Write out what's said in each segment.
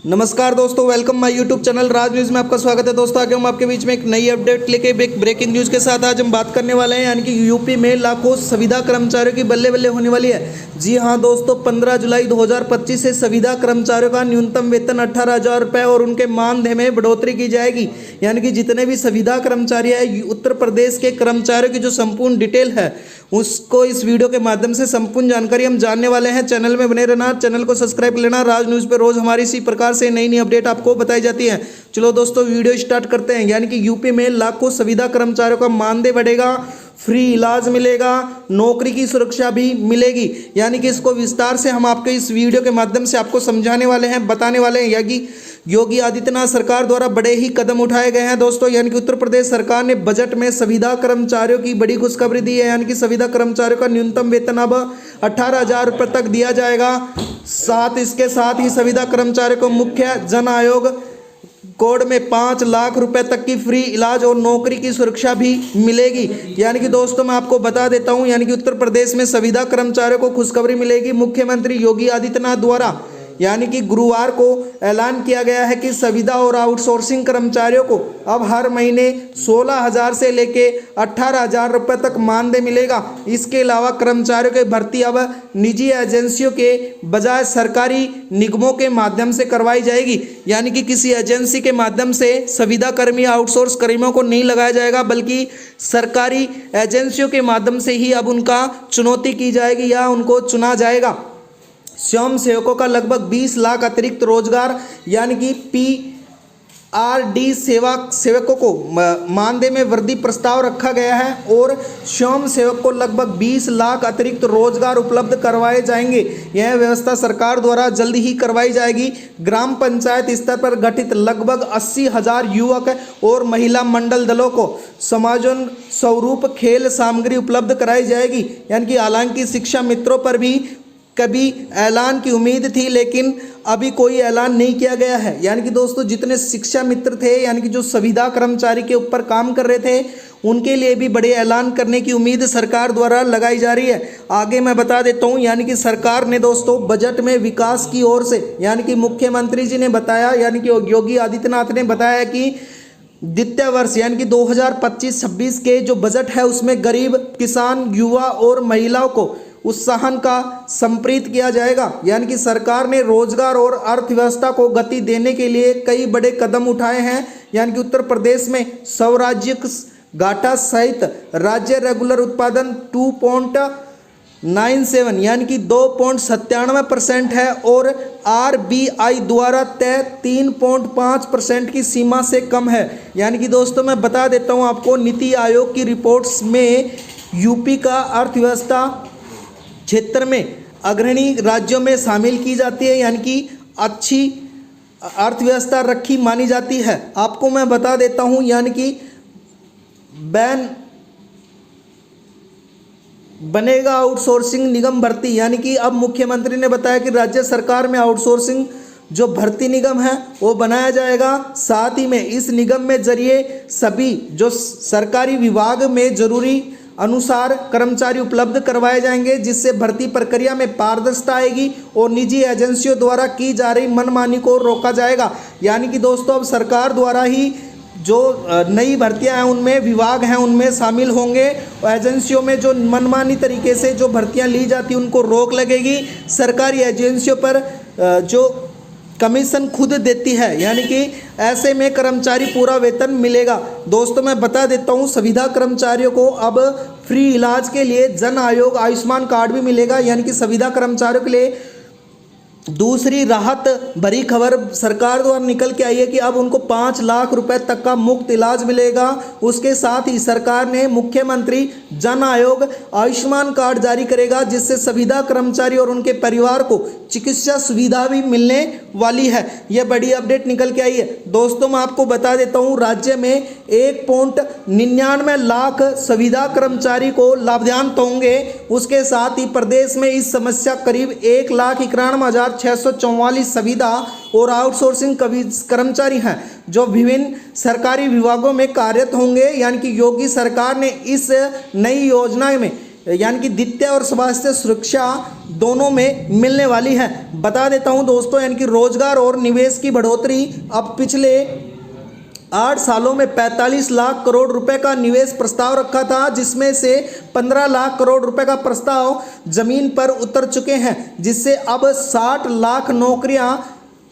नमस्कार दोस्तों, welcome my YouTube channel Raj news में आपका स्वागत है। दोस्तों आगे हम आपके बीच में एक नई अपडेट लेके एक ब्रेकिंग न्यूज़ के साथ आज हम बात करने वाले हैं, यानी कि यूपी में लाखों संविदा कर्मचारियों की बल्ले बल्ले होने वाली है। जी हां दोस्तों, 15 जुलाई 2025 से संविदा कर्मचारियों का न्यूनतम वेतन 18,000 रुपये और उनके मानदेय में बढ़ोतरी की जाएगी। यानी कि जितने भी संविदा कर्मचारी है उत्तर प्रदेश के कर्मचारियों की जो संपूर्ण डिटेल है उसको इस वीडियो के माध्यम से संपूर्ण जानकारी हम जानने वाले हैं। चैनल में बने रहना, चैनल को सब्सक्राइब कर लेना। राज न्यूज़ पे रोज हमारी इसी प्रकार से नई नई अपडेट आपको बताई जाती है। चलो दोस्तों वीडियो स्टार्ट करते हैं। यानी कि यूपी में लाखों संविदा कर्मचारियों का मानदेय बढ़ेगा, फ्री इलाज मिलेगा, नौकरी की सुरक्षा भी मिलेगी। यानी कि इसको विस्तार से हम आपके इस वीडियो के माध्यम से आपको समझाने वाले हैं, बताने वाले हैं। यानी योगी आदित्यनाथ सरकार द्वारा बड़े ही कदम उठाए गए हैं दोस्तों। यानी कि उत्तर प्रदेश सरकार ने बजट में संविदा कर्मचारियों की बड़ी खुशखबरी दी है। यानी कि संविदा कर्मचारियों का न्यूनतम वेतन अब 18,000 रुपये तक दिया जाएगा। इसके साथ ही संविदा कर्मचारियों को मुख्य जन आयोग कोड में 5 लाख रुपए तक की फ्री इलाज और नौकरी की सुरक्षा भी मिलेगी। यानी कि दोस्तों मैं आपको बता देता हूं, यानी कि उत्तर प्रदेश में संविदा कर्मचारियों को खुशखबरी मिलेगी। मुख्यमंत्री योगी आदित्यनाथ द्वारा यानी कि गुरुवार को ऐलान किया गया है कि संविदा और आउटसोर्सिंग कर्मचारियों को अब हर महीने 16,000 से लेके 18,000 रुपये तक मानदेय मिलेगा। इसके अलावा कर्मचारियों की भर्ती अब निजी एजेंसियों के बजाय सरकारी निगमों के माध्यम से करवाई जाएगी। यानी कि किसी एजेंसी के माध्यम से संविदा कर्मी आउटसोर्स कर्मियों को नहीं लगाया जाएगा, बल्कि सरकारी एजेंसियों के माध्यम से ही अब उनका चुनौती की जाएगी या उनको चुना जाएगा। स्वयं सेवकों का लगभग 20 लाख अतिरिक्त रोजगार, यानी कि PRD सेवकों को मानदेय में वृद्धि प्रस्ताव रखा गया है और स्वयं सेवक को लगभग 20 लाख अतिरिक्त रोजगार उपलब्ध करवाए जाएंगे। यह व्यवस्था सरकार द्वारा जल्द ही करवाई जाएगी। ग्राम पंचायत स्तर पर गठित लगभग 80,000 युवक और महिला मंडल दलों को समाजोन स्वरूप खेल सामग्री उपलब्ध कराई जाएगी। यानी कि हालांकि शिक्षा मित्रों पर भी कभी ऐलान की उम्मीद थी, लेकिन अभी कोई ऐलान नहीं किया गया है। यानी कि दोस्तों जितने शिक्षा मित्र थे, यानी कि जो संविदा कर्मचारी के ऊपर काम कर रहे थे, उनके लिए भी बड़े ऐलान करने की उम्मीद सरकार द्वारा लगाई जा रही है। आगे मैं बता देता हूं, यानी कि सरकार ने दोस्तों बजट में विकास की ओर से, यानी कि मुख्यमंत्री जी ने बताया, यानी कि योगी आदित्यनाथ ने बताया कि द्वितीय वर्ष यानी कि 2025-26 के जो बजट है उसमें गरीब, किसान, युवा और महिलाओं को उत्साहन का संप्रीत किया जाएगा। यानी कि सरकार ने रोजगार और अर्थव्यवस्था को गति देने के लिए कई बड़े कदम उठाए हैं। यानी कि उत्तर प्रदेश में स्वराज्य घाटा सहित राज्य रेगुलर उत्पादन 2.97 यानी कि 2.97% है और RBI द्वारा तय 3.5% की सीमा से कम है। यानी कि दोस्तों मैं बता देता हूँ आपको, नीति आयोग की रिपोर्ट्स में यूपी का अर्थव्यवस्था क्षेत्र में अग्रणी राज्यों में शामिल की जाती है। यानी कि अच्छी अर्थव्यवस्था रखी मानी जाती है। आपको मैं बता देता हूं, यानी कि बैन बनेगा आउटसोर्सिंग निगम भर्ती। यानी कि अब मुख्यमंत्री ने बताया कि राज्य सरकार में आउटसोर्सिंग जो भर्ती निगम है वो बनाया जाएगा। साथ ही में इस निगम में जरिए सभी जो सरकारी विभाग में जरूरी अनुसार कर्मचारी उपलब्ध करवाए जाएंगे, जिससे भर्ती प्रक्रिया में पारदर्शिता आएगी और निजी एजेंसियों द्वारा की जा रही मनमानी को रोका जाएगा। यानी कि दोस्तों अब सरकार द्वारा ही जो नई भर्तियां हैं उनमें विभाग हैं उनमें शामिल होंगे। एजेंसियों में जो मनमानी तरीके से जो भर्तियां ली जाती उनको रोक लगेगी। सरकारी एजेंसियों पर जो कमीशन खुद देती है, यानी कि ऐसे में कर्मचारी पूरा वेतन मिलेगा। दोस्तों मैं बता देता हूँ, संविदा कर्मचारियों को अब फ्री इलाज के लिए जन आयोग आयुष्मान कार्ड भी मिलेगा। यानी कि संविदा कर्मचारियों के लिए दूसरी राहत भरी खबर सरकार द्वारा निकल के आई है कि अब उनको 5 लाख रुपए तक का मुफ्त इलाज मिलेगा। उसके साथ ही सरकार ने मुख्यमंत्री जन आयोग आयुष्मान कार्ड जारी करेगा, जिससे संविदा कर्मचारी और उनके परिवार को चिकित्सा सुविधा भी मिलने वाली है। यह बड़ी अपडेट निकल के आई है। दोस्तों मैं आपको बता देता हूँ, राज्य में 1.99 लाख संविदा कर्मचारी को लाभान्वित होंगे। उसके साथ ही प्रदेश में इस समस्या करीब 1,91,644 संविदा और आउटसोर्सिंग कर्मचारी हैं जो विभिन्न सरकारी विभागों में कार्यरत होंगे। यानी कि योगी सरकार ने इस नई योजना में यानी कि द्वितीय और स्वास्थ्य सुरक्षा दोनों में मिलने वाली है। बता देता हूं दोस्तों, यानी कि रोजगार और निवेश की बढ़ोतरी अब पिछले 8 सालों में 45 लाख करोड़ रुपए का निवेश प्रस्ताव रखा था, जिसमें से 15 लाख करोड़ रुपए का प्रस्ताव जमीन पर उतर चुके हैं, जिससे अब 60 लाख नौकरियां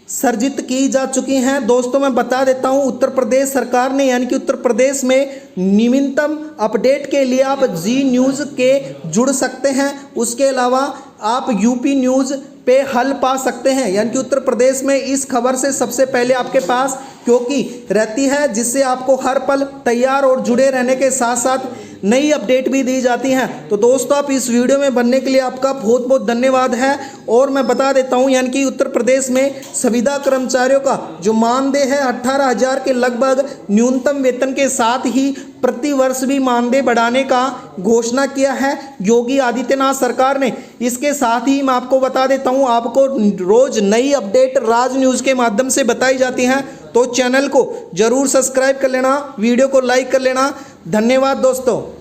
सर्जित की जा चुकी हैं। दोस्तों मैं बता देता हूं, उत्तर प्रदेश सरकार ने, यानी कि उत्तर प्रदेश में नवीनतम अपडेट के लिए आप जी न्यूज़ के जुड़ सकते हैं। उसके अलावा आप यूपी न्यूज़ पे हल पा सकते हैं, यानी कि उत्तर प्रदेश में इस खबर से सबसे पहले आपके पास क्योंकि रहती है, जिससे आपको हर पल तैयार और जुड़े रहने के साथ साथ नई अपडेट भी दी जाती हैं। तो दोस्तों आप इस वीडियो में बनने के लिए आपका बहुत बहुत धन्यवाद है। और मैं बता देता हूं, यानी कि उत्तर प्रदेश में संविदा कर्मचारियों का जो मानदेय है 18,000 के लगभग न्यूनतम वेतन के साथ ही प्रति वर्ष भी मानदेय बढ़ाने का घोषणा किया है योगी आदित्यनाथ सरकार ने। इसके साथ ही मैं आपको बता देता हूं, आपको रोज नई अपडेट राज न्यूज़ के माध्यम से बताई जाती हैं, तो चैनल को जरूर सब्सक्राइब कर लेना, वीडियो को लाइक कर लेना। धन्यवाद दोस्तों।